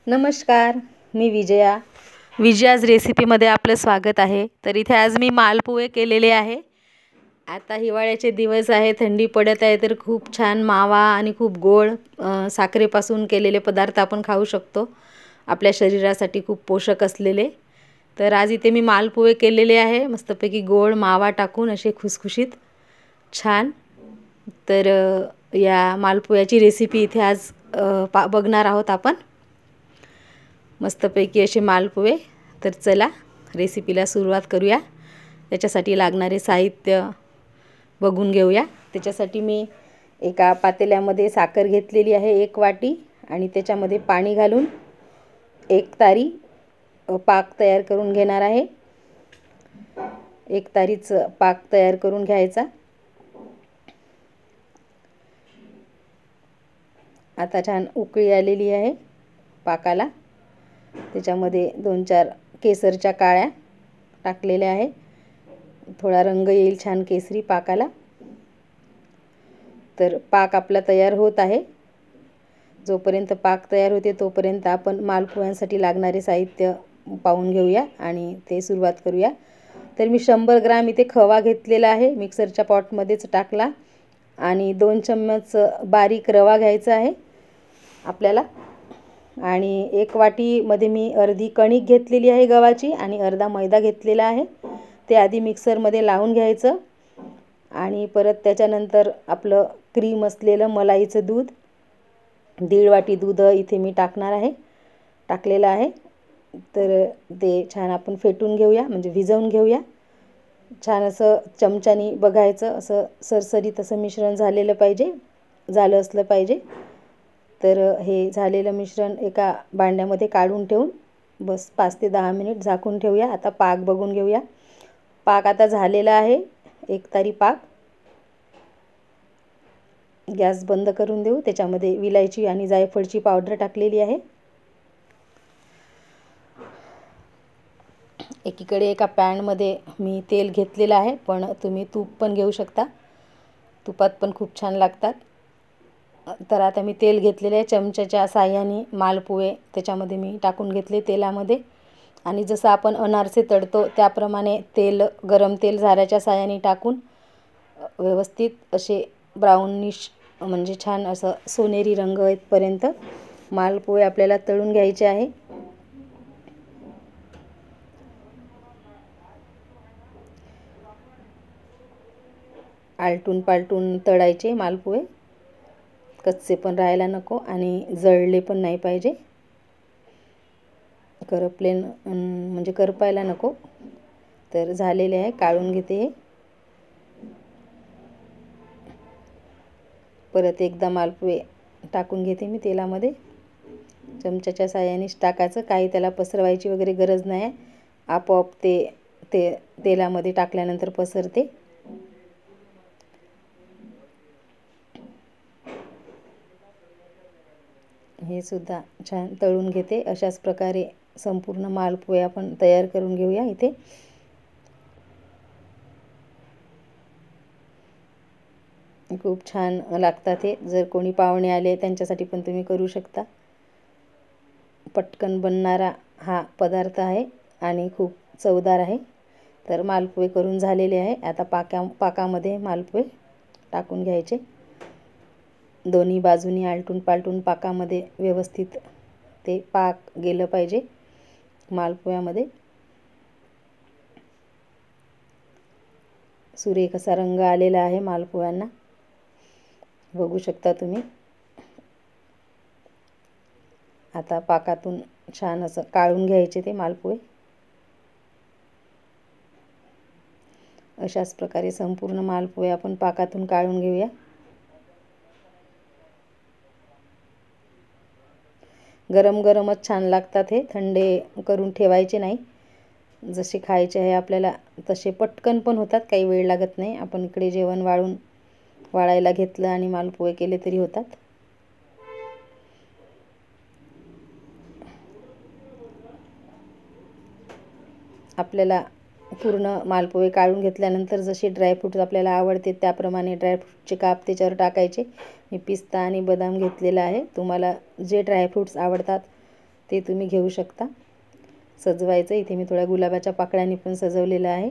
नमस्कार, मी विजयाज रेसिपीमध्ये आपलं स्वागत आहे। तर इथे आज मी मालपुवे केलेले आहे। आता हिवाळ्याचे दिवस आहे, थंडी पडत आहे, तर खूप छान मावा आणि खूप गोड साखरेपासून केलेले पदार्थ आपण खाऊ शकतो, आपल्या शरीरासाठी खूप पोषक असलेले। तर आज इथे मी मालपुवे केलेले आहे, मस्तपैकी गोड मावा टाकून असे खुसखुशीत छान। तर या मालपुव्याची रेसिपी इथे आज बघणार आहोत आपण। मस्तपैकी असे मालपुवे। तर चला रेसिपीला सुरुवात करूया। त्याच्यासाठी लागणारे साहित्य बघून घेऊया। त्याच्यासाठी मी एका पातेल्यामध्ये साखर घेतलेली आहे 1 वाटी, आणि त्याच्यामध्ये पाणी घालून 1 तारी पाक तयार करून घेणार आहे। 1 तारीच पाक तयार करून घ्यायचा। आता छान उकळी आलेली आहे पाकाला। त्याच्यामध्ये 2-4 केसरच्या काळ्या टाकलेल्या आहे, थोडा रंग येईल छान केसरी पाकाला। तर पाक आपला तयार होत आहे। जोपर्यंत पाक तयार होते तोपर्यंत आपण मालपुव्यांसाठी लागणारे साहित्य पाहून घेऊया आणि ते सुरुवात करूया। तर मी 100 ग्रॅम इथे खवा घेतलेला आहे, मिक्सरच्या पॉटमध्येच टाकला, आणि 2 चम्मच बारीक रवा घ्यायचा आहे आपल्याला। आणि 1 वाटीमध्ये मी अर्धी कणिक घेतलेली आहे गव्हाची, आणि अर्धा मैदा घेतलेला आहे। ते आधी मिक्सरमध्ये लावून घ्यायचं, आणि परत त्याच्यानंतर आपलं क्रीम असलेलं मलाईचं दूध 1.5 वाटी दूध इथे मी टाकलेलं आहे। तर ते छान आपण फेटून घेऊया, म्हणजे भिजवून घेऊया। छान असं चमच्यानी बघायचं, असं सरसरीत असं मिश्रण झालं असलं पाहिजे। तर हे झालेलं मिश्रण एका भांड्यामध्ये काढून ठेवून बस 5 ते 10 मिनिट झाकून ठेवूया। आता पाक बघून घेऊया। पाक आता झालेला आहे 1 तारी पाक। गॅस बंद करून देऊ। त्याच्यामध्ये विलायची आणि जायफळची पावडर टाकलेली आहे। एकीकडे एका पॅनमध्ये मी तेल घेतलेलं आहे, पण तुम्ही तूप पण घेऊ शकता, तुपात पण खूप छान लागतात। तर आता मी तेल घेतलेले आहे, चमच्याच्या साहाय्याने मालपुवे त्याच्यामध्ये मी टाकून घेतले तेलामध्ये, आणि जसं आपण अनारसे तळतो त्याप्रमाणे गरम तेल झाऱ्याच्या साहाय्याने टाकून व्यवस्थित असे ब्राउनिश, म्हणजे छान असं सोनेरी रंग येईपर्यंत मालपुवे आपल्याला तळून घ्यायचे आहे। आलटून पालटून तळायचे मालपुवे, कच्चे पण राहायला नको आणि जळले पण नाही पाहिजे, म्हणजे करपायला नको। तर झालेले आहे, काढून घेते। परत एकदा मालपुवे टाकून घेते मी तेलामध्ये, चमच्याच्या साहाय्यानेच टाकायचं, काही त्याला पसरवायची वगैरे गरज नाही, आपोआप ते तेलामध्ये टाकल्यानंतर पसरते। हे सुद्धा छान तळून घेते। अशाच प्रकारे संपूर्ण मालपुवे आपण तयार करून घेऊया। इथे खूप छान लागतात हे, जर कोणी पाहुणे आले त्यांच्यासाठी पण तुम्ही करू शकता। पटकन बनणारा हा पदार्थ आहे आणि खूप चवदार आहे। तर मालपुवे करून झालेले आहे। आता पाकामध्ये मालपुवे टाकून घ्यायचे, दोन्ही बाजूनी आलटून पालटून पाकामध्ये व्यवस्थित ते पाक गेलं पाहिजे मालपुव्यामध्ये। सुरेख असा रंग आलेला आहे मालपुव्यांना, बघू शकता तुम्ही। आता पाकातून छान असं काढून घ्यायचे ते मालपुवे। अशाच प्रकारे संपूर्ण मालपुवे आपण पाकातून काढून घेऊया। गरम गरमच छान लागतात हे, थंडे करून ठेवायचे नाही। जसे खायचे आहे आपल्याला तसे पटकन पण होतात, काही वेळ लागत नाही। आपण इकडे जेवण वाळायला घेतलं आणि मालपुवे केले तरी होतात। आपल्याला पूर्ण मालपुवे काढून घेतल्यानंतर जसे ड्रायफ्रूट्स आपल्याला आवडते त्याप्रमाणे ड्रायफ्रूटचे काप त्याच्यावर टाकायचे। मी पिस्ता आणि बदाम घेतलेला आहे, तुम्हाला जे ड्रायफ्रूट्स आवडतात ते तुम्ही घेऊ शकता. सजवायचं इथे मी थोड्या गुलाबाच्या पाकळ्यांनी पण सजवलेलं आहे.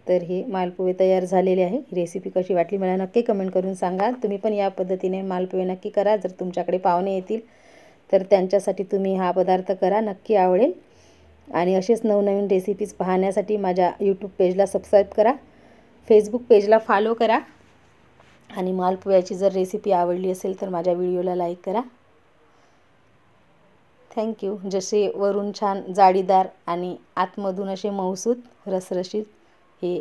तर हे मालपुवे तयार झालेले आहे. रेसिपी कशी वाटली मला नक्की कमेंट करून सांगा. तुम्ही पण या पद्धतीने मालपुवे नक्की करा. जर तुमच्याकडे पाहुणे येतील तर त्यांच्यासाठी तुम्ही हा पदार्थ करा, नक्की आवडेल. आणि असेच नवनवीन रेसिपीज पाहण्यासाठी माझ्या यूट्यूब पेजला सबस्क्राईब करा, फेसबुक पेजला फॉलो करा. आणि मालपुव्याची जर रेसिपी आवडली असेल तर माझ्या व्हिडिओला लाईक करा. थँक्यू. जसे वरून छान जाळीदार आणि आतमधून असे मऊसूत रसरशीत हे